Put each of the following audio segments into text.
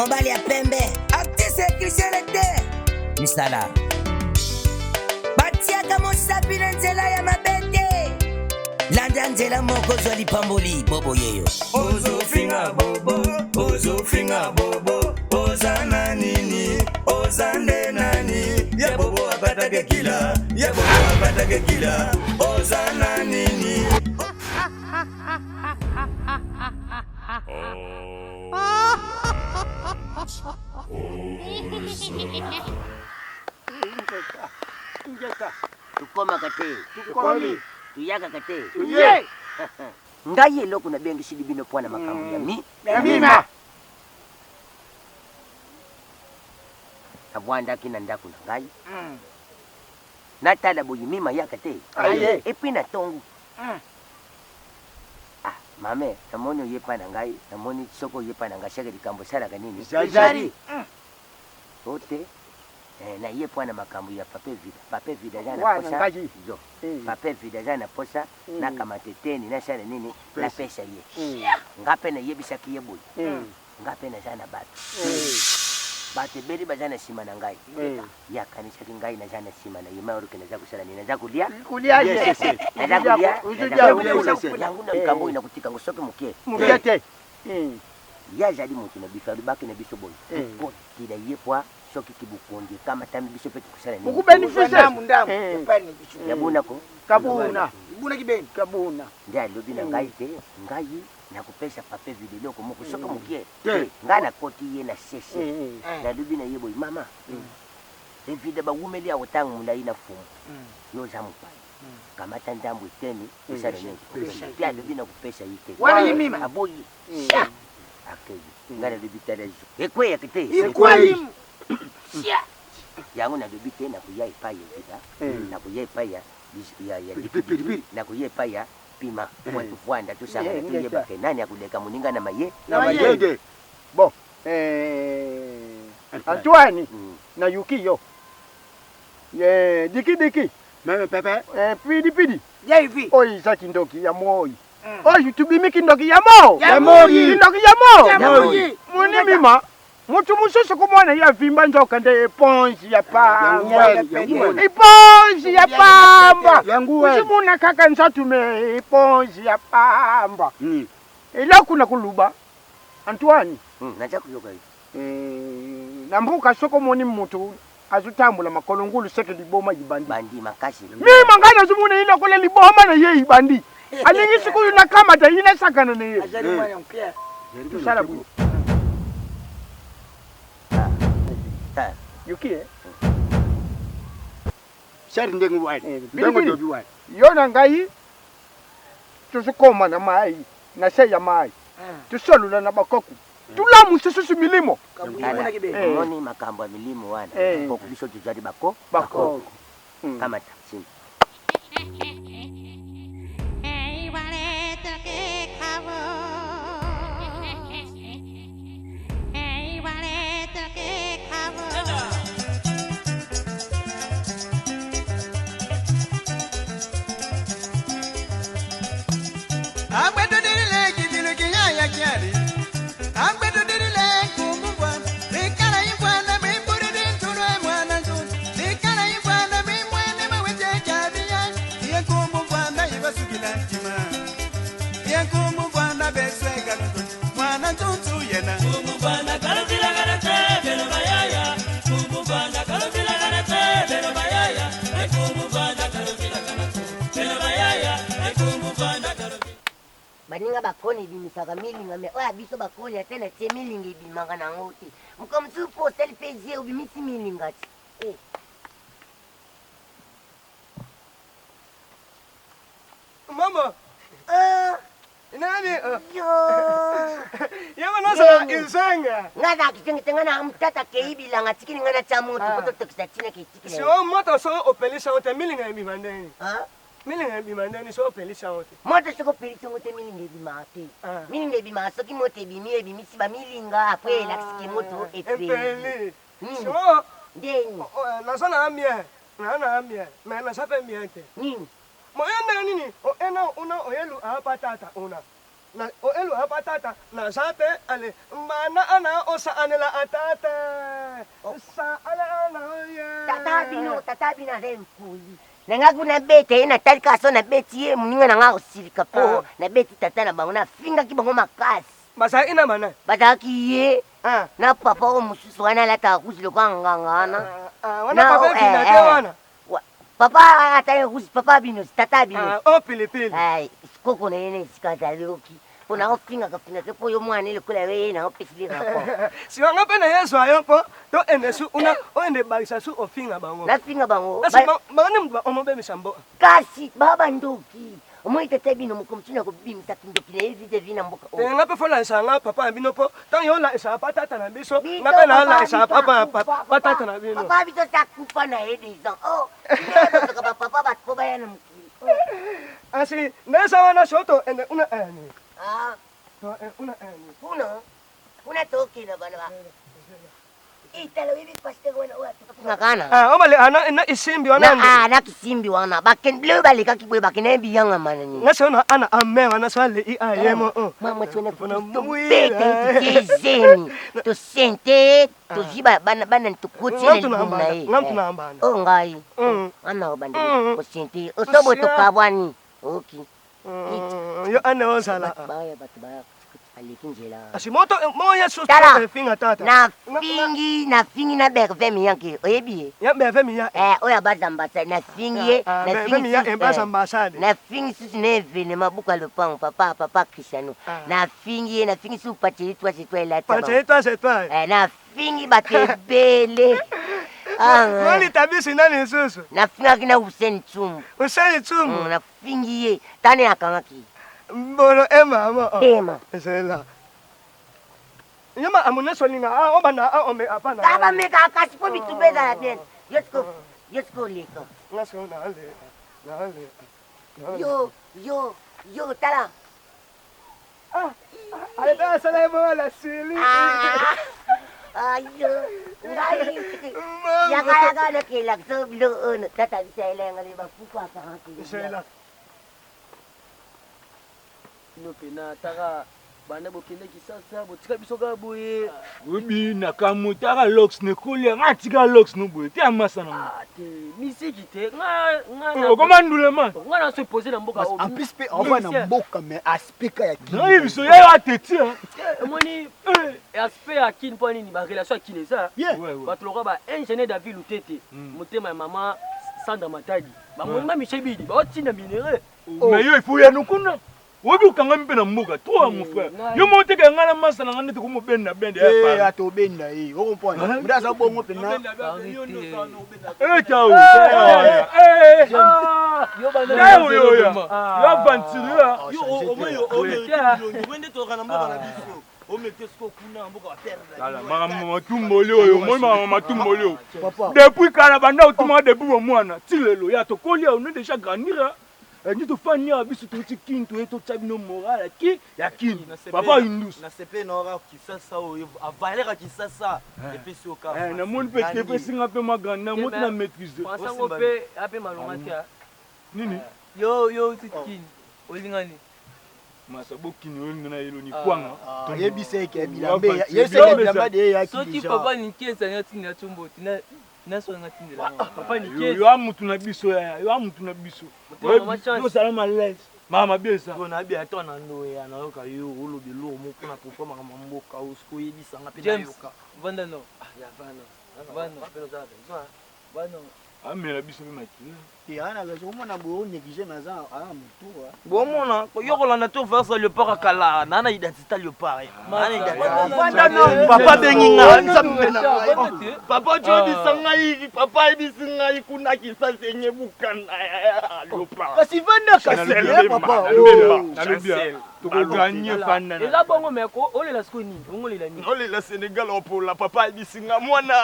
Mobali ya pembe artiste Christian Lecter misala batiaka mosapi na nzela ya mabete landa nzela moko zwa lipamboli bobo yeyo ozofinga bobo ozana nini ozande nani ya bobo apatake kila ozana nini tukoma kate tukomi tuyaka kate tuye ngaye loko na bengi shidi bino pwana makambo ya mima abwanda kina ndaku na ngai natala boyi mima yakate aye epina tongu mame namoni yepa na ngai namoni soko yepa na ngashaka likambo sala kanini jari ote na ye pwana makambo ya pape vida jana posa jo pape vida jana posa na kama teteni na sala nini na pesa ye ngape na yebisa kiyeboy ngape na jana batu beri bajana sima na ngai ya kanisa kingai na jana sima na yema uruke na zaku sala nina zaku lia yes na zaku lia yangu na kambo inakutika ngosoke mukete ya jadi mutu na bifa baki na biso boy ko kida yepwa soki kibukundi kama tambi biso pete kusala nini ukubenefisa ndamu pani bicho ya buna ko kabuna buna kibeni kabuna ndia lobi na ngai te ngai na kupesa pape video ko moko soka mukie ngana koti ye na sese na lobi na yebo mama e video ba wumeli ya utangu mula ina fumu yo zamu pa kama tandambu teni kusala nini pia lobi na kupesa yike wana yimima aboyi akei ngana lobi telezo ekwe ya kite ekwe yangu na lobi te na kuyai pa ye vida na kuyai pa ya na kuyepa ya pima watu fuanda tu sanga tu yeba ke nani akuleka muninga na maye bo Antoine na Yukiyo diki meme pepe pidi hivi oi za kindoki ya moi oi tubimi kindoki ya mo kindoki ya mo muni mima mutu mususu kumwana ya vimba njoka nde eponji ya pamba eponji ya pamba usimuna kaka nsatume eponji ya pamba ila kuna kuluba Antoine naja kuyoka nambuka soko moni mutu azutambula makolongulu seke liboma yibandi bandi makashi mimi ngana zumuna ina kule liboma na ye yibandi alingi siku yuna kama ta ina sakana na ye ajali mwana mpia tusala bu Yuki shari ndengu wani ndengu dobi wani yona ngai tusukoma na mai na seya mai tusolula na bakoku tulamu susu milimo moni makambo ya milimo wana kwa kubisho tujari bako kama taksini baninga bakoni bimisaka milinga me oya biso bakoni atena tie milinga ibimanga nango te mukamutsu posta lipezie ubimisi milinga ti mama inani yama nasa insenga ngada kitengitenga na mtata keibilanga tikini ngada chamoto poto tokisatine kitikile so moto so opelisha ote milinga ibimandeni ha milinga bimandeni so opelisha ote moto so opelisha ote milinga ibimate milinga ibimasa ki moto ibimie bimisi ba milinga apre laksiki moto epeli so ndeni nasana amia me na sape miente nini moyenda nini ena una oyelu apa tata una na o elu apatata na zape ale mana ana osa anela atata sa ana ye tata bino rempuli nanga kuna bete na talika so na beti ye muninga nanga osilika po na beti tata na bango na finga ki bango makasi basa ina mana bazalaki ye na papa o mosusu wana alata kuzi lokola ngangana wana papa vina te wana papa atali kuzi papa bino tata bino o pilipili koko na ye na esika azali oki mpona ofingaka fingaka mpo yo mwana elekola ye na opesili rapport siwanga mpe na ye zwa yo mpo to ende su una oende bakisa su ofinga bango nafinga bango bangane mutu omobebisa mboka kasi baba bandoki omoi tata bino mokomusina kobimisa kindoki na ye vide vi na mboka nga mpe folaisa nga papa na bino mpo ntango yo olaisa patata na biso nga mpe naolaisa patata na bino papa biso sakufa na ye desan yebosaka bapapa bato po baya na mokili asi nesa wana soto ende una eni kuna tokena bana ba italo hivi pastor wana ngakana omale ana isimbi wana na kisimbi wana baken bleu baleka kibwe bakene biyanga mana ni ngase ona ana ame wana swale I ayemo mama tsone to bete tizeni to sente to ziba bana ntukuti le ngamtunambana ngai ana obande ko sente osobo to kabwani okay yo ane ozala baya alikinjela asimoto moya susta finga tata na fingi na berve miyanke oyebi ya berve miya oya bazambasa na fingi na fingi ya embazambasade na fingi susu na evenema buka lopango papa Cristiano na fingi su pateli toi c'est toi là na fingi batebele Wali tabisi nani susu na fingi na Hussein Tsumu na fingi tane akangaki mbolo ema sela nyama amune solinga obana ome apana kaba meka kasi po bitubeza la bien yesko leko ngaso na ale yo tala ale ta sala bola sili ayo ngai yaga na kila so bilo no tata bisela ngali ba pukwa ka sela nopena taka bana bokende kisasa botika biso ka boye obi na kamutaka lox ne kolia ngatika lox no boye te amasa na te misiki te nga okomandule man nga na se poser na mboka en plus pe on va na mboka mais aspect ya kin na biso ya ateti moni aspect ya kin po nini ba relation ya kin ça bato loka ba ingénieur David Lutete motema ya mama Sandra Matadi ba moni Michel Bidi ba otina minere mais yo il faut ya nukuna obi ukanga mpe na mboka toi mon frère yo monte ka ngana masa na ngane ko mo benda ya to benda o comprendre mdaza bongo pena ciao yo bana yo aventure yo wende to kana mboka na biso o mete sko kuna mboka wa perdre ala mama matumboli oyo moi mama matumboli oyo depuis kala banda utuma depuis mwana tilelo ya to kolia on est déjà grandir ni to fanya biso to tikinto eto tsabino moral ki yakini papa indus na sepe na ora kisasa o avalera kisasa epesi o ka na mon petit pe singa pe maganda mo na maîtriser pensango pe ape malongatia nini yo tikin olingani masa bokini olinga na yelo ni kwanga to yebise ke bilambe yese bilamba de ya so ti papa ni kiesa nyati na tumbo tina naso ngatindela papa ni kiesa yo amutu na biso yo amutu na biso yo salama les mama biesa bona bia to na ndo ya na yoka yo olobi lo mo kuna performa kama mboka usko yebisa ngapi na yoka vanda no ya vano amela biso me makili yana ga zo mona bo négligé na za mutu bo mona yo kolanda to versa le para kala nana identité le para nana identité papa benginga papa jodi sangai papa ibisinga ikuna kisase nye bukana le para kasi vanda kasi papa to ko gagner fanda na eza bongo meko olela sko nini ongolela nini olela Sénégal opola papa ibisinga mwana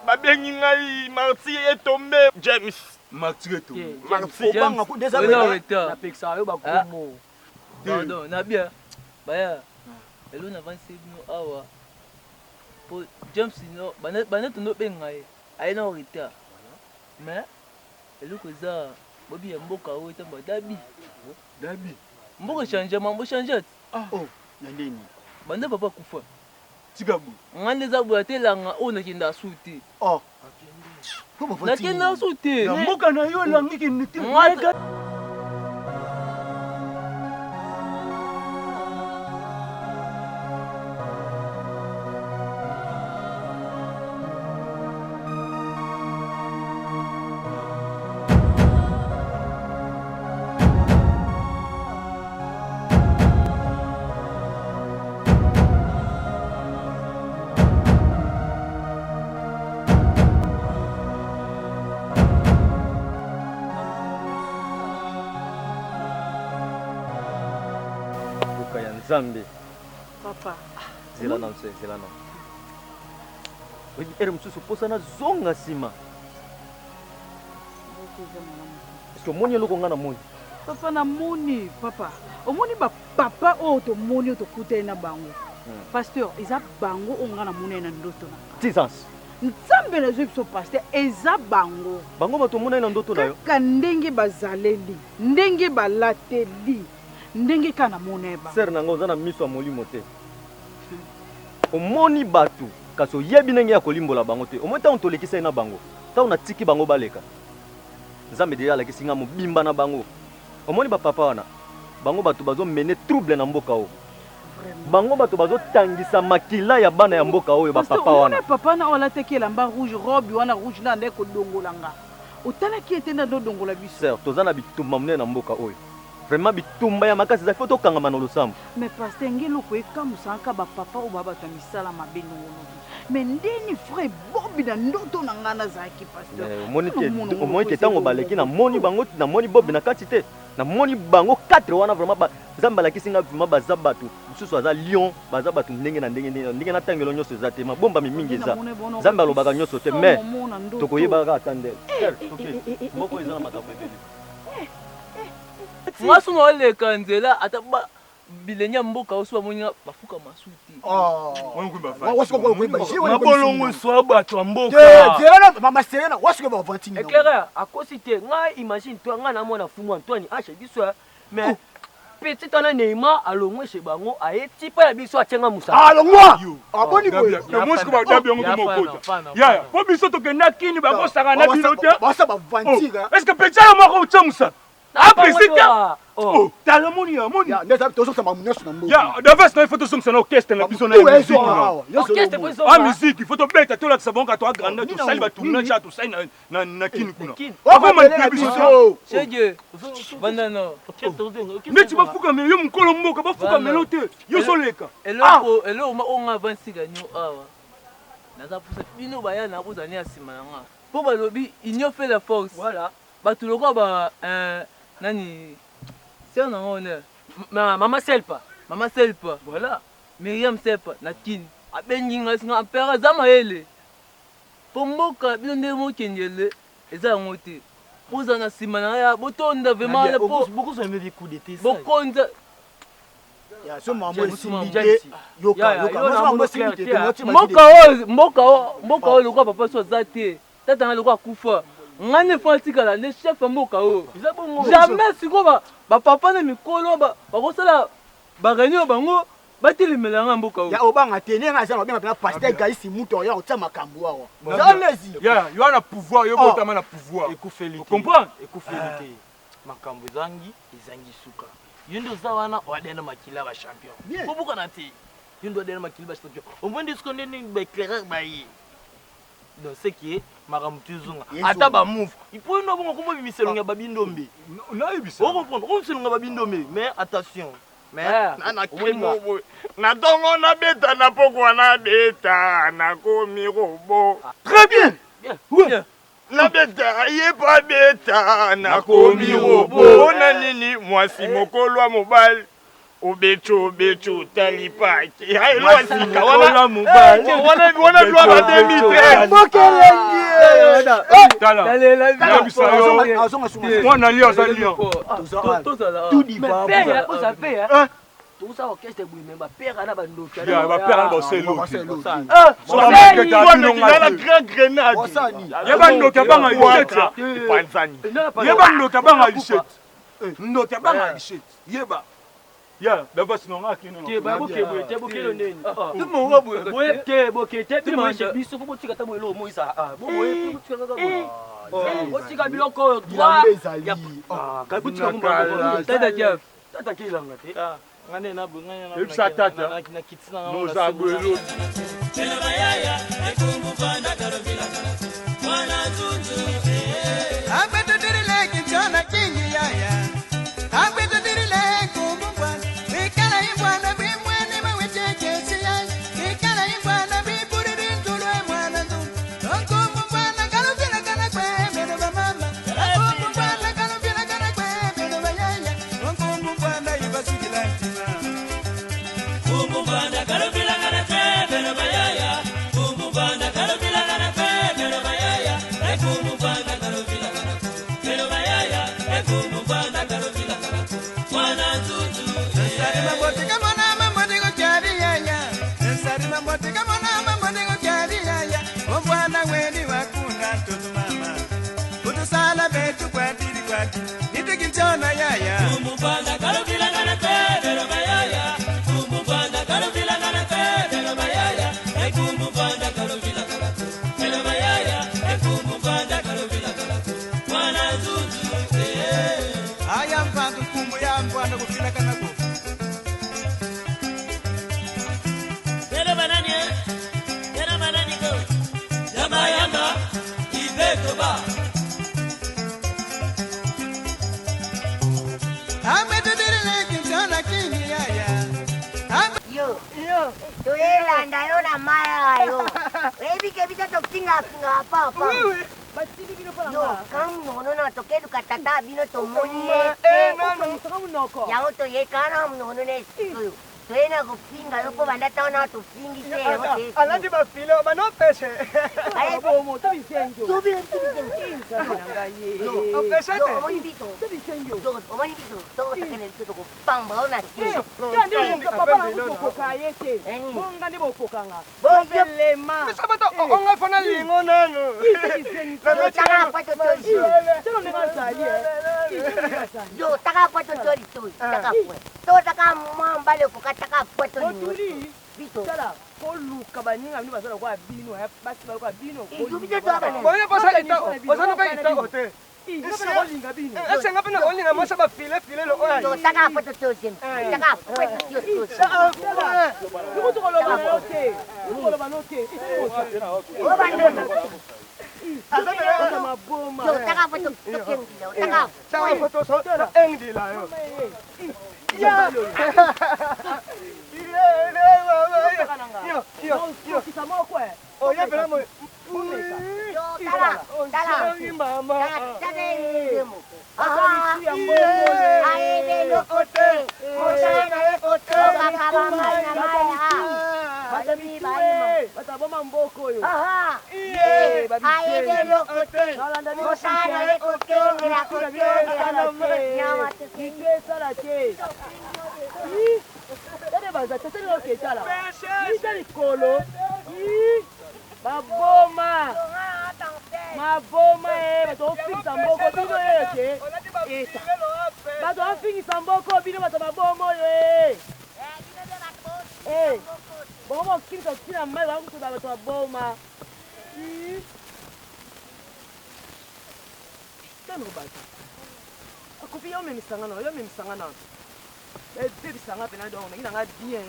babengi ngai Marty etombe James Martireto Marty banga ku déjà na peksa yo bakomo pardon na bien baya elo na 27 no awa po James no bana to no bengai ai na reta mais elo koza bobi ya mboka o tamba dabi mboka changer mambo changer Oh, nandeni. Bande papa kufa. Tigabu. Ngande za boate langa o nakenda suti. Oh. Comment faut-il? Nakenda suti. Na mboka na yo langi ki niti. Zambi. Papa. Zela na mse, zela na. Wewe ere msusu posa na zonga sima. Est-ce moni loko ngana moni? Papa na moni, papa. Omoni ba papa o to moni o to kuta na bango. Pasteur, eza bango o ngana moni na ndoto na. Tisans. Nzambe na zo so pasteur, eza bango. Bango ba to moni na ndoto na yo. Ka ndenge bazaleli, ndenge balateli. Ndenge kana moneba ser na ngo zana miso molimo te omoni batu kaso yebi ndenge ya kolimbola bango te omoni ta ontolekisa na bango ta ona tiki bango baleka nzambe deya la kisinga mobimba na bango omoni ba papa wana bango batu bazo mener trouble na mboka o bango bato bazo tangisa makila ya bana ya mboka oyo ba papa wana papa na ola tekela mba rouge robe wana rouge na ndeko dongolanga otala ki etenda do dongola biso ser tozana bitumba mne na mboka oyo vraiment bitumba ya makasi za foto kanga manolo sambu mais pasteur ngelo ko ekamusaka ba papa o baba to misala mabeno mais ndeni frère bobi na ndoto na ngana zaki pasteur omoni ke tango baleki na moni bango na moni bobi na kati te na moni bango 4 wana vraiment zamba la kisinga vraiment baza batu mususu aza lion baza batu ndenge na ndenge na tangelo nyoso za te mabomba mingi za zamba lobaka nyoso te mais tokoyeba ka atande moko ezana makambo ebele Moi, si on les candela, attends, bilenya mboka osu bamonya bafuka masuti. Oh. Wasu ko mabolongo so bato mboka. Zela mama Serena, wasu ko ba vantini. Ekera, akosite nga imagine toi nga na mona fumu Antoine ache biso mais petit tana Neymar alongwe chez bango aye tipa ya biso atenga musa. Alongwa. Aboni boy. Na mosko ba dabi ngo mokota. Ya, po biso to kena kini bango saka na bilote. Basa ba vantira. Est-ce que petit ya moko utsa musa? Apesika. Oh, tala moni ya moni. Ya, ndeza tozo sama munyoso na mboka. Ya, davas na photo songs na orchestre na biso na musique. Orchestre pour ça. Ah musique, photo bête to la sabonga to grande to sali ba tourner cha to sai na kini kuna. Ako mani biso. Chege. Bandano. Neti ba fuka me yo mukolo mboka ba fuka melote. Yo soleka. Elo ma onga vansiga nyo awa. Naza pusa bino baya na bozani asima nga. Po balobi union fait la force. Voilà. Batu loko ba nani c'est un honneur. Maman Selpa. Maman Selpa. Voilà. Myriam Selpa na kin. Abenginga singa ampera zama ele. Pomboka bino ndemo kendele eza ngote. Poza na simana ya botonda vraiment la po. Beaucoup ça me dit coup d'été. Bokonza. Ya so mambo simide. Yoka. Mambo simide. Mboka o lokwa papa so zate. Tata na lokwa kufa. Ngane fatika la ne chef mboka o. Jamais siko ba papa na mikolo ba kosala ba réunion bango batelemela nga mboka o. Ya obanga tene nga za lobenga pena pasteur Gaisi Muto ya otsa makambo awa. Zanezi. Ya, yo na pouvoir, yo botama na pouvoir. Ekufeli. Comprends? Ekufeli. Makambo zangi ezangi suka. Yundo zawana wadena makila ba champion. Pobuka na te. Yundo wadena makila ba champion. Omwendi skonde ni ba éclaireur ba yi. Donc ce qui est maramutuzunga ata ba move ipo ino bongo komo bimiselo nga babindombe na ebisa on comprendre on se nga babindombe mais attention mais na kimo na dongo na beta na pokwa na beta na komi robo très bien bien na beta ye pa beta na komi robo na nini mwasi mokolwa mobile Obecho talipaki. Hai lo asika wana mobile. Wana lwa ba 2013. Mokelenge. Dala. Moi na lio za lio. Tout diva. Père, on s'appelle hein. Tout ça orchestre bouimemba père na ba ndoka. Ya ba père na ba selo. So la grand grenade. Ya ba ndoka banga lichette. Panzani. Ya ba ndoka banga lichette. Ndoka banga lichette. Yeba. Ya, d'abord sinon on a qui non. Ke ba boke boye, te boke lo neni. Tu m'en boye. Boye ke boke te puis moi biso faut botika ta boye lo moisa. Boye botika kaka boye. Botika biloko droit. Ya ka botika mo ba. Tata kia. Tata kia langa te. Ngane na ngane na. Epsa tata. Na kitsina No za boye. Tena mayaya ekumupanda karobila mwana tuntu abeto dirile kichona kinyi yaya abeto dirile kumubwa wikala imbwana bimwene mawechekesi yaya wikala imbwana bipuriri ntulwe mwana tuntu okumubwana karobila kana kwebeno bamama okumubwana karobila kana kwebeno bayaya okumubwana ibasukila ntima kumubwana karobila kana kwebeno bayaya kumubwana karobila kana kwebeno bayaya kumubwana karobila kana kwebeno bayaya kumubwana karobila kana mwana tutu nsari mabotika mwana mabotika kyari yaya nsari mabotika mwana mabotika kyari yaya omwana weni wakuna tutu mama utusala betu kwatiri kwati nitikichona yaya kumubwana karobila kana kwebeno bayaya kumubwana karobila kana kwebeno bayaya kumubwana karobila kana kwebeno bayaya kumubwana karobila kana mwana tutu aya mpandu kumu ya mbwana kufina kana ko tena banani go yama ibeto ba Yo, toyelanda yo na maya yo. Ebi ke bisa tokinga papa. Yo, kamu nono na tokedu katata bino tomoni. Yango toyekana nono ne. Toyena kupinga yopo banda taona tupingi se. Alandi bafile bano pese. Aye bomo tobisenjo. Tobisenjo. Yo, pesete. Yo, omoni bito. Tobisenjo. Yo, omoni bito. Todo takene tuto ko pamba ona. Kandi papa na kukoka yeke. Bonga ndi bokokanga. Bongelema. Misabato onga fona lingo nano. Yo, taka pato tori. Telo ne mazali. Yo, taka pato tori tori. Taka pwe. To taka mwambale kukataka pato ni. Bito. Tala. Koluka baninga bino basala kwa bino ya basi ba kwa bino. Ibite to abana. Boye bosa ita. Bosa no ka ita hote. Ngapena olinga bino. Ese ngapena olinga mosa ba file lo oya. Yo, taka pato tori. Taka pato tori. Lukutu koloba note. Lukutu koloba note. Obana. Maboma. Yo, taka pato tori. Taka. Taka pato so engdila yo. Ya. Yo. Oye, pero mo. Yo, tala. Mama. Bataboma mboko yo. Maboma. Maboma bato ofingisa mboko bino yeke. Bato ofingisa mboko bino bato maboma yo. Bomo kinga kina mai wangu kuda bato maboma. Tano bato. Akupi yo memisangana. Bébé sanga pena donc ngi nanga bien.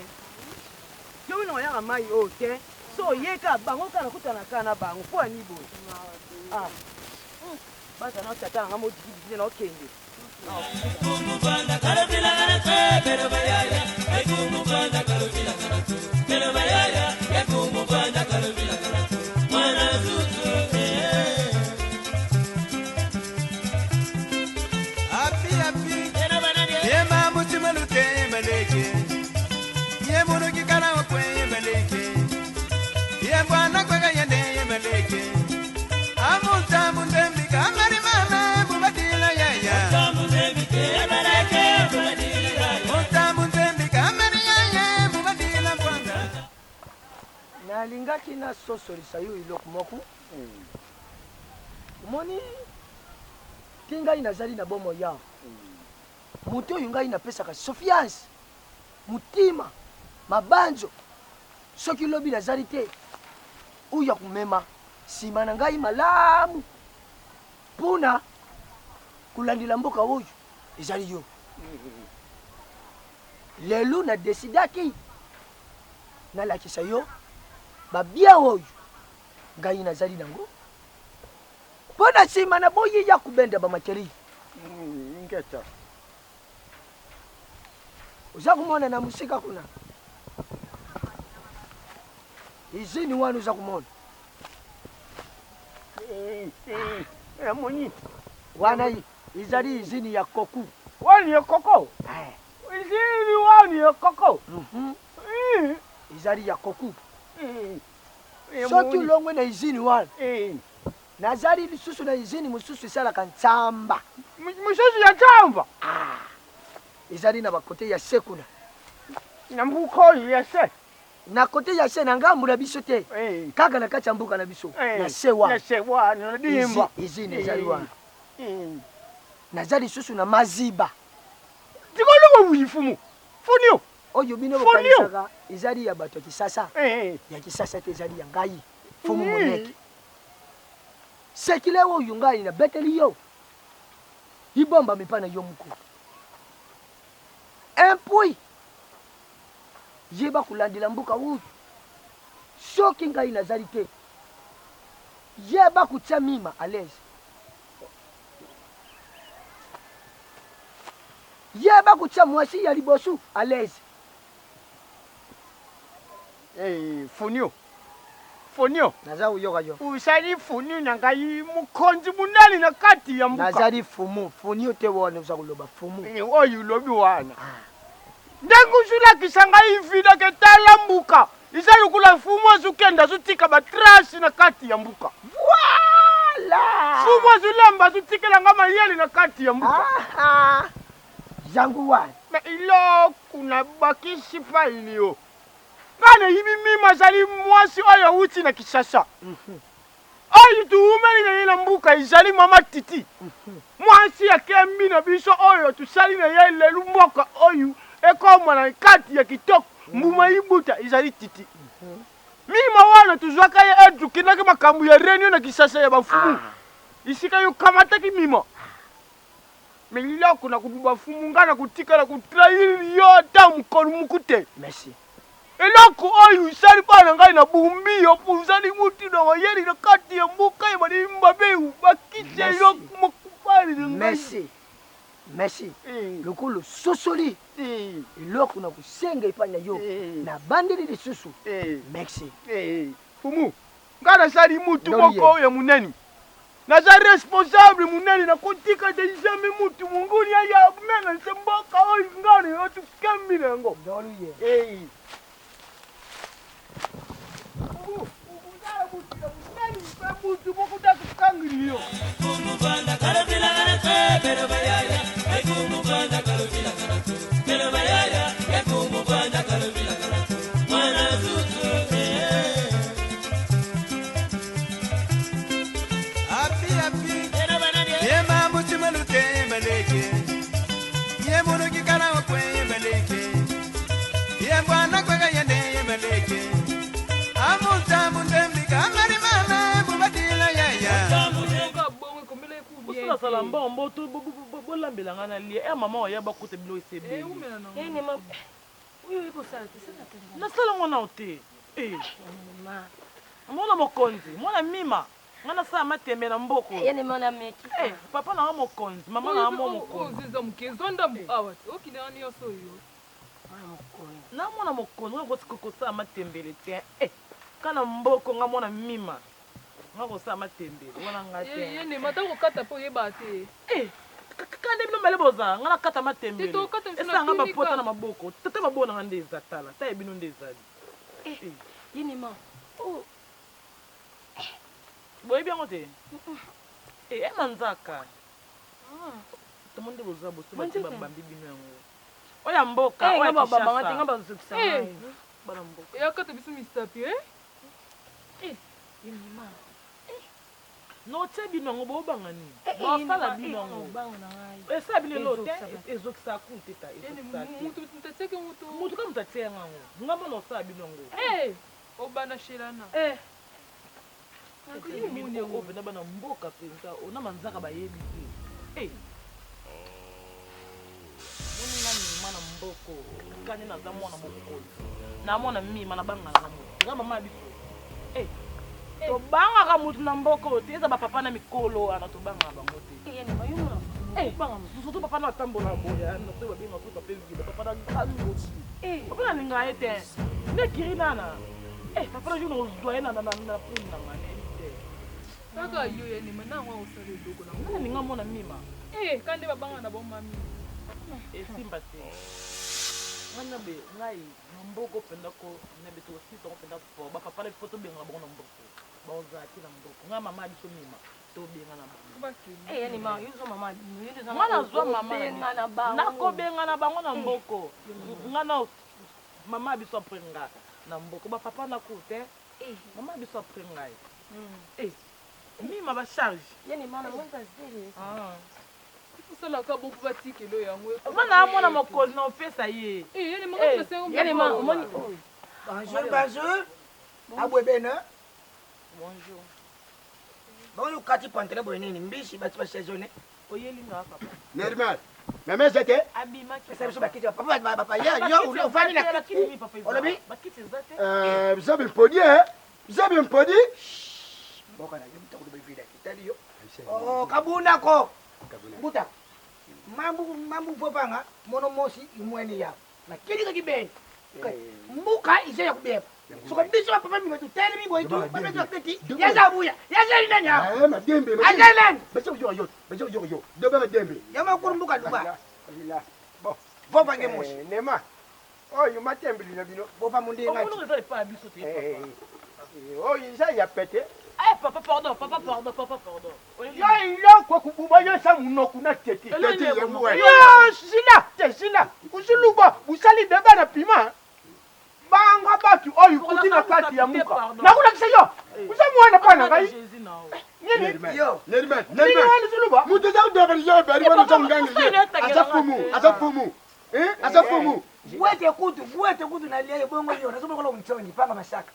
Yo no ya mai o te. So yeka bango kana kutana kana bango po ani bo. Basa na tata nga mo digi na okende. Kumubanda karabila kana pero bayaya kumubanda karabila kana pero bayaya kumubanda karabila kana mwana zuzu api yema mutima luke maleke yemunu kikana okwe maleke yembwana kwaga yende maleke amuta mundembi kamari mama mubatila yaya mundembi ke maleke mubatila yaya muta mundembi kamari yaya mubatila kwanga nalingaki nasosolisa yo eloko moko omoni ti ngai nazali na bomo ya moto oyo ngai napesaka sofiance mutima mabanjo soki lobi nazali te uya kumema nsima na ngai malamu mpona kulandela mboka oyo ezali yo lelo nadesidaki nalakisa yo babia oyo ngai nazali nango mpona nsima na boyi ya kubenda bamakeri ngeta uza kumona na musika kuna izini wanu uza kumona moni wana izali izini ya koku wani ya koko izini wani ya koko izali ya koku soki ulongwe na izini wana nazali lisusu na izini mususu esalaka ntsamba mususu ya ntsamba ezali na bakote ya se kuna na mbuka oyo ya se na kote ya se na ngambu na biso te kaka na kati ya mbuka na biso na se wana izini ezali wana nazali lisusu na maziba tikolongo buyifumu funio oyo bino bokanisaka ezali ya bato ya kisasa ya kisasa te ezali ya ngai fumu moneke sekile oyo ngai na beteli yo ibomba mipana yo moko empui yeba kulandela mbuka oyo soki ngai nazali te yeba kutia mima alaise yeba kutia mwasi ya liboso alaise funio naza uyoka yo usali funio na ngai mukonzi munali na kati ya mbuka nazali fumu funio te wona uza kuloba fumu oyo ulobi wana ndenguzulakisa ngai vida ketala mbuka izali kula fumu azukenda azutika batrasi na kati ya mbuka fumu azulemba azutikela nga mayele na kati ya mbuka jangu wana ilo kuna bakisi faili yo ngane yibi mima zali mwasi oyo uti na Kisasa oyo tuumeli na yena mbuka izali mama titi mwasi ya kembi na biso oyo tusali na yele lumboka oyo ekoma na kati ya kitoko mbuma ibuta izali titi mima wana tuzwaka ye edu kinaka makambu ya renio na Kisasa ya bafumu isika yo kamataki mima meliloko na kubiba fumu ngana kutika na kutrairi yo ta mukolu mukute merci eloko oyo isali bana ngai na bumbi yo puzali muti na wayeri na kati ya mbuka ya bali mbabe bakite yo mukupali merci merci lokolo sosoli eloko na kusenga ipanya yo na bandeli lisusu merci fumu ngana sali mutu moko ya muneni naza responsable muneni na kutika de jamais mutu munguni ya mena semboka oyo ngani yo tukembi nango ndoluye sala mbombo to bolambela ngana lie mama oya bakote bilo isebe ne ma oui pour ça na sala ngona ote mama mona mokonzi mona mima ngana sa matembe na mboko yene mona meki papa na mokonzi mama na mokonzi nza mkezonda awat okina ni yoso yo na mona mokonzi ngo tiko sa matembele te kana mboko nga mona mima ngako sa matembele wana ngate yene matako kata po yeba te kande bino mele boza ngana kata matembele esa nga bapota na maboko tata babona ngande ezatala ta ebino ndezali yene ma boye bien ngote manzaka tomonde boza boso bati bambambi bino yango oya mboka oya baba ngate nga bazukisa bana mboka ya kata biso misapi yene ma No te binongo bo bangani. Ba sala binongo. Esa binelo te ezokisa kunteta ezokisa. Mutu mutu. Mutu kama mtatia ngango. Ngamo no sala binongo. Obana shirana. Akili muni ngo bena bana mboka penza ona manzaka ba yebi. Muni na mana mboko. Kani na zamona mboko. Na mona mimi mana banga na mo. Ngama mama biso. To banga ka mutu na mboko te eza ba papa na mikolo ana to banga bango te. Banga mutu papa na tambola boya na to ba bino to papa vile papa na kango si. Papa na ninga ete. Ne kirinana. Papa na juno doye na punda mane. Kaka yo ya ni mana wa usale dogo na. Ngana ninga mona mima. Kande babanga na bomma mimi. Simba te. Ngana be ngai mboko penda ko na beto si to penda ko ba papa na foto benga na bongo mboko. Bauzati na mboko. Nga mama biso mima. To benga na bango. Yani ma yuzo mama. Ngana zwa mama na bango. Nako benga na bango na mboko. Ngana mama biso prenga na mboko. Ba papa na kote. Mama biso prenga. Mima ba charge. Yani mana mwenda zile. Sala ka bon pour batike lo yango. Mana amona mokoli na ofesa ye. Yani manga pese ngo. Yani ma omoni. Bonjour. Abwebena. Bonjour. Bon yo kati pantre bonini mbishi bati ba saisonné. Oyeli nga papa. Normal. Mama zete. Abima ki. Sasa biso bakiti papa yo ufani na kiti. Olobi? Bakiti zate. Biso bimpodi Biso bimpodi. Boka na yimta kudo bivida kitali yo. Kabuna ko. Buta. Mambu popanga mono mosi imweni ya. Na kidi ka kibeni. Mbuka ise ya kubeba. So quand biso papa mi tu tell me boy tu papa tu kiti. Ya zabuya. Ya zalina nya. Madembe. Ajalan. Biso yo. Dobe madembe. Ya makurumbuka duba. Bon. Bopa nge mosi. Nema. Oh, you matembe lina bino. Bopa mundi ngati. Comment vous pas biso te? Oh, ça y a pété. Papa pardon. Yo ilo kwa kububa yo sa munoku na teti. Yo sila. Usuluba, usali deba na pima. Banga baki oyu kutina kati ya muka. Na kuna kisa yo. Usamwana pana kai. Nini? Yo. Nerman. Wali suluba. Mutu za doba yo bari wana changangi. Azafumu. Azafumu. Buete kutu na lele bongo yo. Nasoma kwa mchoni panga mashaka.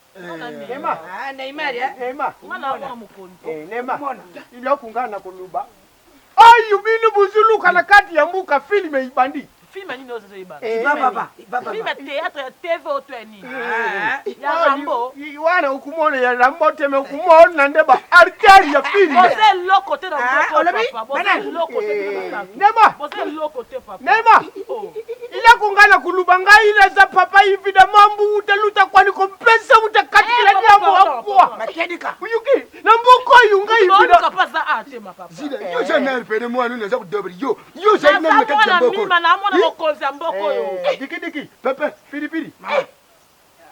Nema. Neymar Nema. Mwana wa mkondo. Nema. Ile kungana kuluba. Ayu binu buzuluka na kati ya muka filme ibandi. Filme nini ozo ibanda? Papa. Filme théâtre ya TV otweni. Ya Rambo. Iwana ukumona ya Rambo teme ukumona ndeba arteri ya filme. Bose loko te na papa. Bose loko te na Nema. Bose loko te papa. Nema. Ile kungana kulubanga ile za papa hivi da mambu utaluta kwani kompensa utakatikila jambo hapo. Makedika. Uyuki na mboko yunga hivi da. Kapasa ate papa. Zile yo jener pene mwana unaweza kudobri yo. Yo jener na kati mboko. Mimi na amona mokozi ya mboko yo. Diki pepe pilipili.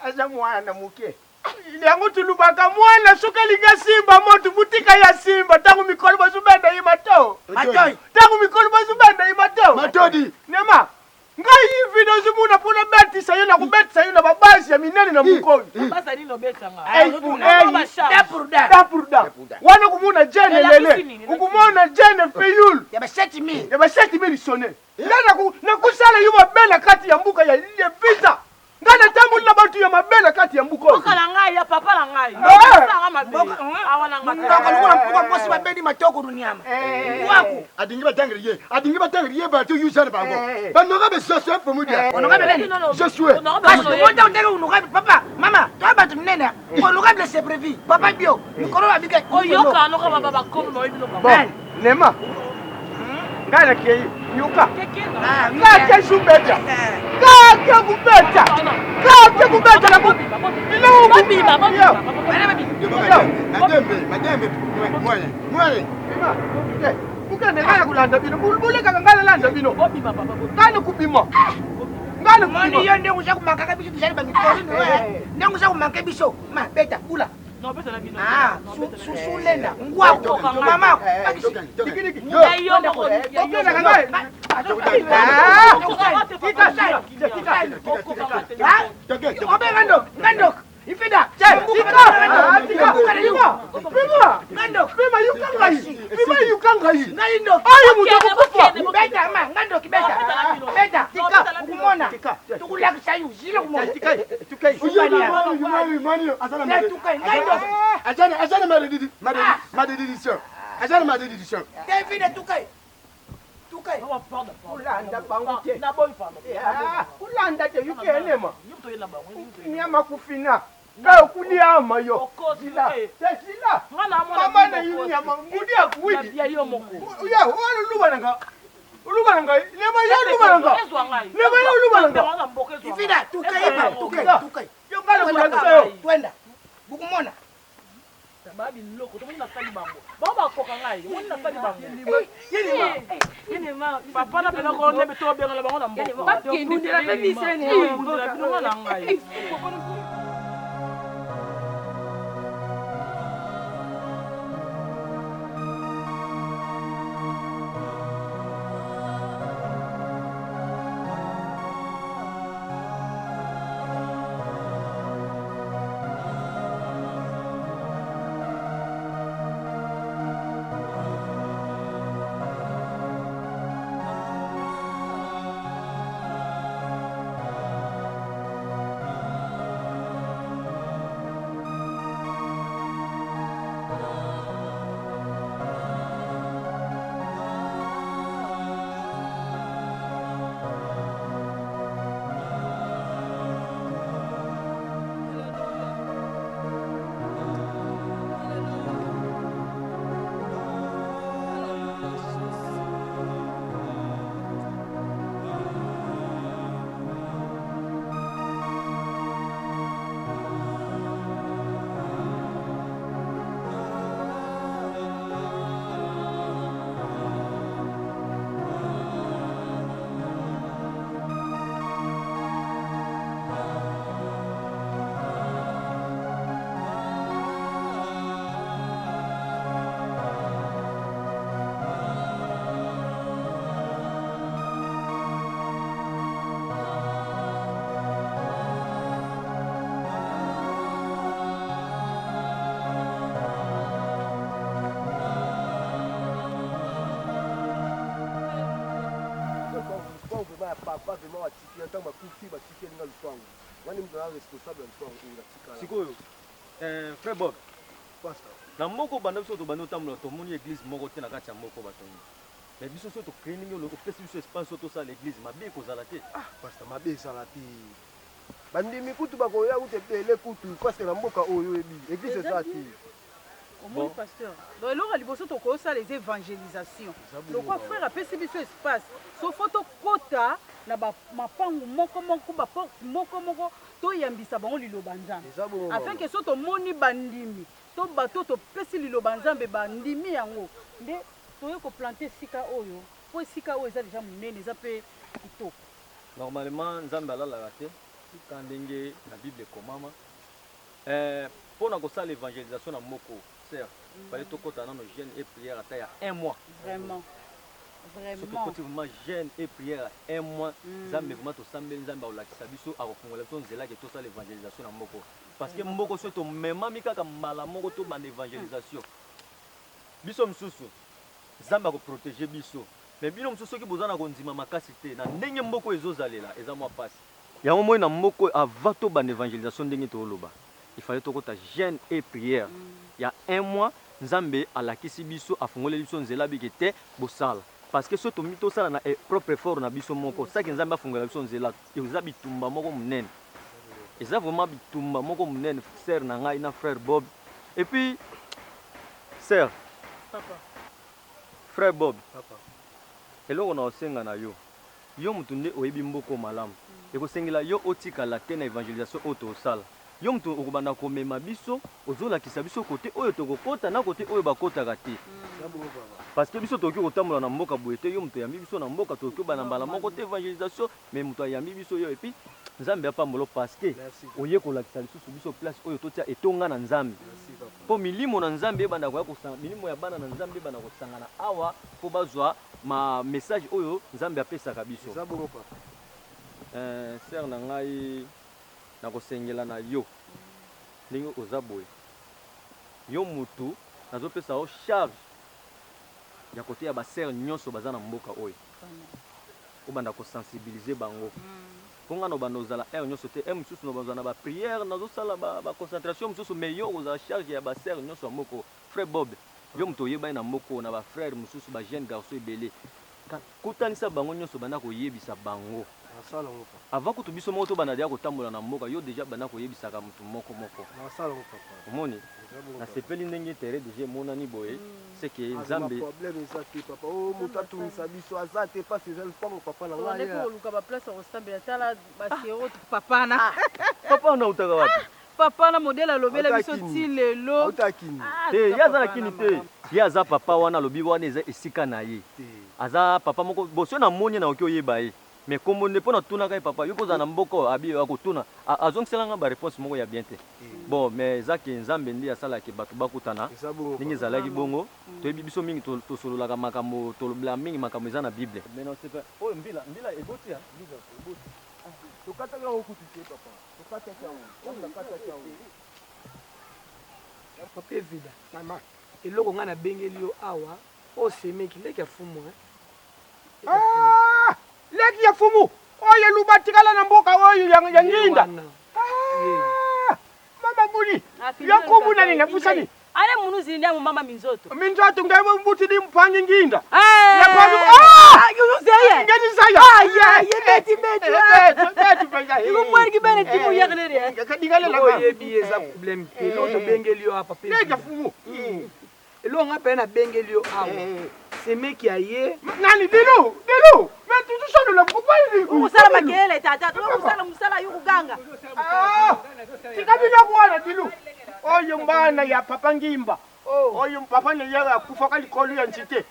Aza mwana muke. Yango tulubaka mwana soka linga simba moto butika ya simba tangu mikolo bazubenda imato. Tangu mikolo bazubenda imato. Matodi. Nema. Ngai hivi ndo zimuna pona beti sayo na kubeti sayo na babasi ya minene na mukoi. Basa nino beta nga. Dapurda. Wana kumuna jene lele. Ukumona jene feyul. Ya ba 7000 sone. Na kusala yuma bela kati ya mbuka ya ile visa. Ngana tambu na batu ya mabela kati ya mbuko. Mbuka la ngai ya papa la ngai. Sanga mabela. Awana ngata. Mbuka mkosi mabedi matoko duniama. Wako. Adingiba tangriye batu yusana bango. Banoga be soswe pomudia. Onoga beleni. Soswe. Basi wonda utero unoga papa. Mama, toa batu mnene. Onoga blesse prévu. Papa bio. Mikoro abike. Oyoka anoka baba bakomo no ibino papa. Bon, Nema. Ngana kei yuka. Ngake shumbeja. Ngake kubeta na kubi. Ilo babi. Madembe. Mwale. Ukane ngana kulanda bino. Bulbule kangana landa bino. Babi papa. Ngana kubima. Ngana kubima. Mani yo ndengu za kumaka biso tishali ba mikoro no. Ndengu za kumaka biso. Ma beta ula. No beta na bino. Susulenda. Ngwako mama. Diki. Yo moko. Yo kangana. Ngando. Ifida. Tika. Ngando. ngai ndo ayi mutu kukufa beta ma ngando kibeta beta tika kumona tukulakisa yu zile kumona tukai mani azana tukai ngai ndo azana malédiction azana malédiction David tukai kulanda bangu te kulanda te yukelema nyama kufina kayo kuliama yo zila mama na yu nyama ngudi akuwidi ya ulubananga lema ya ulubananga Ivida tukai yo ngala kulanda yo twenda bukumona babi loko tomoni nasali bango ba koka ngai woni nasali bango yene ma papa na pena ko nebe to benga bango na mboko ba kende la mise ne mboko na ngai sikoyo frère Bob na moko banda biso tobanda otambola tomoni église moko te na kati ya moko batongi mais biso so tocrée ndenge opesi biso espace so tosala l'église mabe ekozala te pasteur mabe ezala te bandimi kutu bakoya kutu ebele kutu pasteur na mboka oyo ebi église ezala te omoni pasteur donc eloko ya liboso tokosala les évangélisations lokwa frère apesi biso espace so fo tokota na mapangu moko baporte moko toyambisa bango liloba nzambe afin ke so tomoni bandimi to bato topesi liloba nzambe bandimi yango nde toye koplante esika oyo po esika oyo eza deja monene eza mpe kitoko normalement nzambe alalaka te ka ndenge na bible ekomama mpo na kosala évangélisation na moko certes fallait tokota nano jeûne et prière ata ya 1 mois vraiment soki vraiment jeûne et prière à 1 mois nzambe vraiment tosambeli nzambe akolakisa biso akofungola biso nzela ke tosala évangélisation na moko parce que moko so tomemami kaka mbala moko tobanda évangélisation biso mosusu nzambe akoprotege biso mais bino mosusu soki boza na kondima makasi te na ndenge mboko ezozalela eza mwa pasi yango moi na mboko avant tobanda évangélisation ndenge toloba il fallait tokota jeûne et prière il y a 1 mois nzambe alakisi biso afungoleli biso nzela bike te bosala parce que so tomi tosala na propre effort na biso moko saki nzambe afungola biso nzela eza bitumba moko munene eza vraiment bitumba moko munene sœur na ngai na frère Bob et puis sœur papa frère Bob papa eloko na osenga na yo mutu nde oyebi mboko malamu ekosengela yo otikala te na évangélisation oyo tosala yo mutu okobanda komema biso ozolakisa biso kote oyo tokokota na kote oyo bakotaka te parce que biso tokoki kotambola na mboka boye te yo mutu ayambi biso na mboka tokoki obana mbala moko te évangélisation mais mutu ayambi biso yo epuis nzambe apambola parce que oye kolakisa lisusu biso place oyo totia etonga na nzambe mpo milimo na nzambe ebanda koya kosanga milimo ya bana na nzambe ebanda kosangana awa mpo bazwa ma message oyo nzambe apesaka biso sœur na ngai nakosengela na yo ndenge oza boye yo mutu nazopesa yo charge ya côté ya ba sœur nyonso bazana mboka oyo obanda ko sensibiliser bango ponga no bando zala nyonso te mususu no bazana ba prière nazo sala ba concentration mususu meilleur aux charge ya ba sœur nyonso moko frère Bob yo mto yeba na moko na ba frère mususu ba jeune garçon ebele kutanisa bango nyonso bana ko yebisa bango avant que tu biso moto bana dia ko tambola na mboka yo déjà bana ko yebisa ka mutu moko omoni na sepeli ndenge tere déjà mona ni boye c'est que Nzambe problème ça qui papa oh mutatu misabiso azate pas ces enfants papa na ngai on est pour luka ba place au stambela tala basero papa na papa na utaka wapi papa na modèle alobela biso ti lelo utakini te yaza na kini te yaza papa wana lobi wana eza esika na ye aza papa moko boso na moni na oki oyeba ye mais comme on ne peut pas tourner avec papa yo poza na mboko abi akotuna azongiselanga ba réponse moko ya bien te bon mais zaki Nzambe ndi asala ke bato bakutana ningi zalaki bongo toyebi biso mingi to sololaka makambo to lobla mingi makambo eza na Bible mais non c'est pas oh mbila eboti ya mbila eboti to kata ka okutise papa to kata ka papa vida mama eloko nga na bengeli yo awa o semeki leki ya fumu leki ya fumu oye lubatikala na mboka oyo ya nginda mama buli ya kubuna ni nafusani ale munu zindia mu mama minzoto ngebe mbuti ni mpangi nginda ya kwa yuzeye ngeni saya yebeti pesa ibu mwergi bene timu yagnere kadigale la oye bieza problème elo to bengeli yo apa pe leki ya fumu elo nga pe na bengeli yo awa semeki aye nani dilu mais tu solo la kupali usala makelele tata tu musala yukuganga tikabila bwana dilu oyo mbana ya papa ngimba oyo papa ne yega kufa kali kolu ya ntite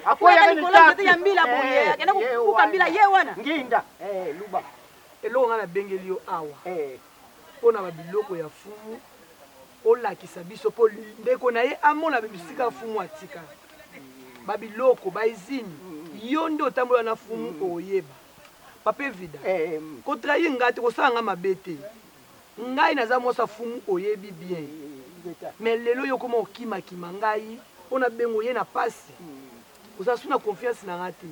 akoya ni tata ya mbila boye kena kukambila ye wana nginda luba elo nga na bengeli yo awa pona ba biloko ya fumu olakisa biso po ndeko na ye amona bisika fumu atika babiloko baizini yo nde otambola na fumu oyeba papa vida kotrahi ngati kosanga mabete ngai naza mosa fumu oyebi bien mais lelo yo koma okima ngai ona bengo ye na pasi oza suna confiance na ngati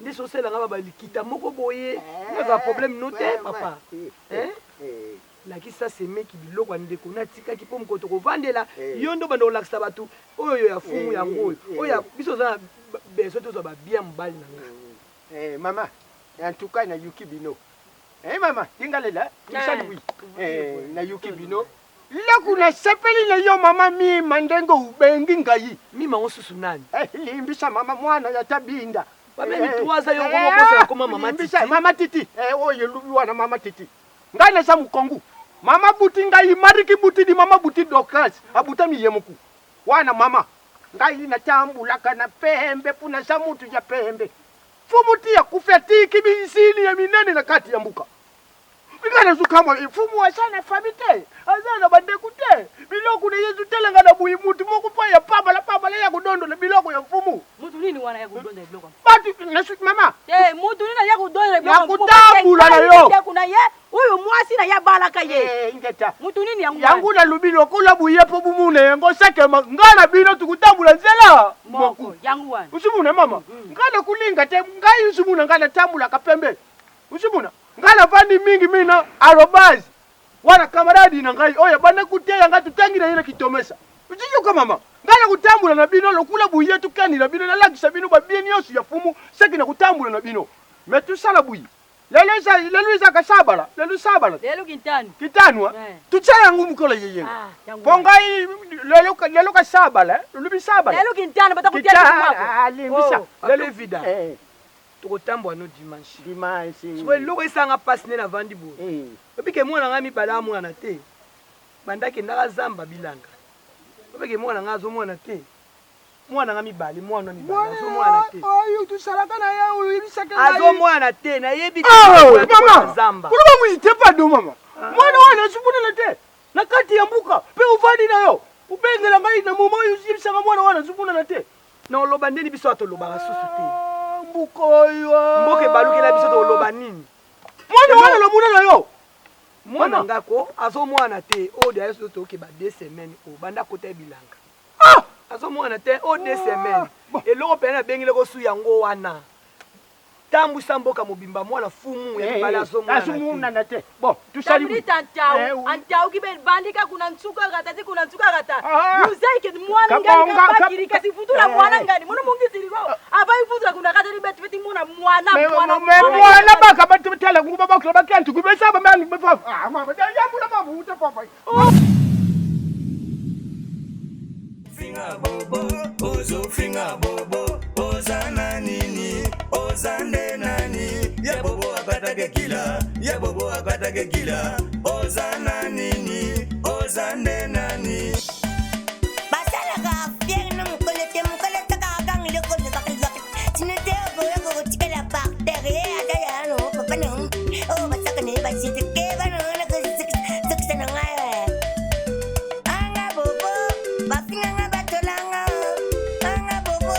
nde sosela nga balikita moko boye naza problème note papa lakisa semeki biloko ndeko natikaki po mokoto kovandela yo ndo banda olakisa bato oyo ya fumu yango oyo biso za beso toza ba bien mbali na nga mama en tout cas na yuki bino mama tingalela kisani na yuki bino lakuna sepeli na yo mama mi mandengo ubengi ngai mi mango susu nani limbisa mama mwana ya tabinda babe mi tuaza yo komo kosa koma mama titi mama titi oyo lubi wana mama titi ngana sa mukongu mama buti ngai mariki buti di mama buti dokas abuta mi yemuku wana mama ngai na tambula kana pembe puna sa mutu ya pembe fumuti ya kufetiki bisini ya minene na kati ya mbuka ngana zukama ifumu wasana famite azana bandekute biloko ne yezu telenga na buyi mutu moko pa ya pabala ya kudondo na biloko ya fumu mutu nini wana ya kudonda biloko batu na mama mutu nini ya kudonda biloko ya kutabula na yo ya kuna ye uyu mwasi na ya balaka ye ingeta mutu nini yangu na lubilo kula buye po bumune yango sekema ngana bino tukutabula nzela moko yangu wana usumuna mama ngana kulinga te ngai usumuna ngana tambula kapembe usumuna ngala vandi mingi mina arobazi wana kamaradi na ngai oya bana kuteya ngatu tangira ile kitomesa ujiyo kama mama ngala kutambula na bino lokula buye tukani na bino na lakisa bino ba bien yosu ya fumu seki na kutambula na bino metu sala buyi lelo isa kasabala lelo kitanu tuchaya ngumu kola yeye pongai lelo kasabala lubi sabala lelo kintana batakutia kwako alimbisa lelo vida tokotambwa no dimanche so eloko esanga pasi nde na vandi boye obike mwana nga mibala mwana te bandaki ndaka zamba bilanga obike mwana nga azomwana te mwana nga mibale mwana azomwana te oyo tusalaka na ye uyibisaka azomwana te nayebi mama zamba kuloba muyite pado mama mwana wana subunela te na kati ya mbuka pe uvandi na yo ubengela ngai na muma oyo uyibisaka mwana wana subunela te na oloba ndeni biso atolobaka susu te mboke balukela biso toloba nini mwana wana lomuna na yo mwana ngako azomwana te oyo de ayeso toke ba 2 semaines o banda kota bilanga azomona te o 2 semaines eloko pene bengi leko su yango wana tambusa mboka mobimba mwana fumu ya mibala azomona na te bon tusali antau kibel bandika kuna nsuka gata ti kuna nsuka gata yuzaike mwana ngani kabakiri kasi futula mwana ngani mwana mungi ziliko abai futula kuna gata ni betu fiti mwana baka batu tala nguba bakula bakantu kubesa ba mani befa mama ya mula mabuta papa Finga bobo, ozo finga bobo, ozana nini, ozande nani, ya bobo akatake kila, ozana nini, ozande nani. Basala ka fier na mukole taka gang ile ko zakak. Sinete boya ko tikela baktere ada ya no papa no. Oh basaka ne basite ke bano na ko ziksana ngai. Anga bobo, bafinga batolanga. Anga bobo,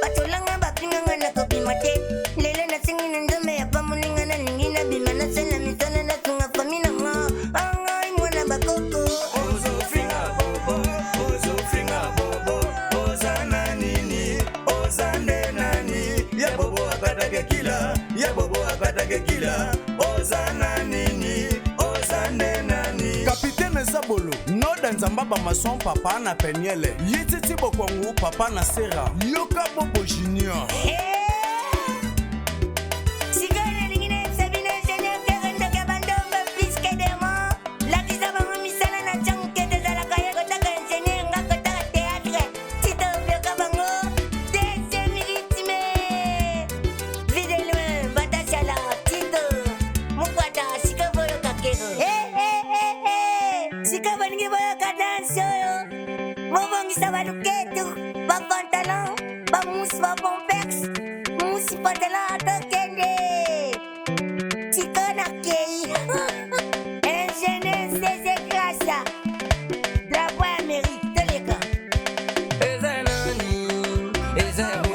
batolanga bafinga na ko bimate. Lele na singina ndome ya pamuninga na ningina bimana sela mitana na tunga famina nga. Anga imwana bakoko. Ozo finga bobo, ozana nini, ozande nani, ya bobo akatake kila, ozana nini, ozande nani. Capitaine Zabolo, Noda Nzambaba Mason papa na Peniele, Yititi Bokwangu papa na Sera, Yoka Bobo Junior. Musi pantalon atokende. Chikona kei. Enjeune sese grasa. La voix mérite les gars.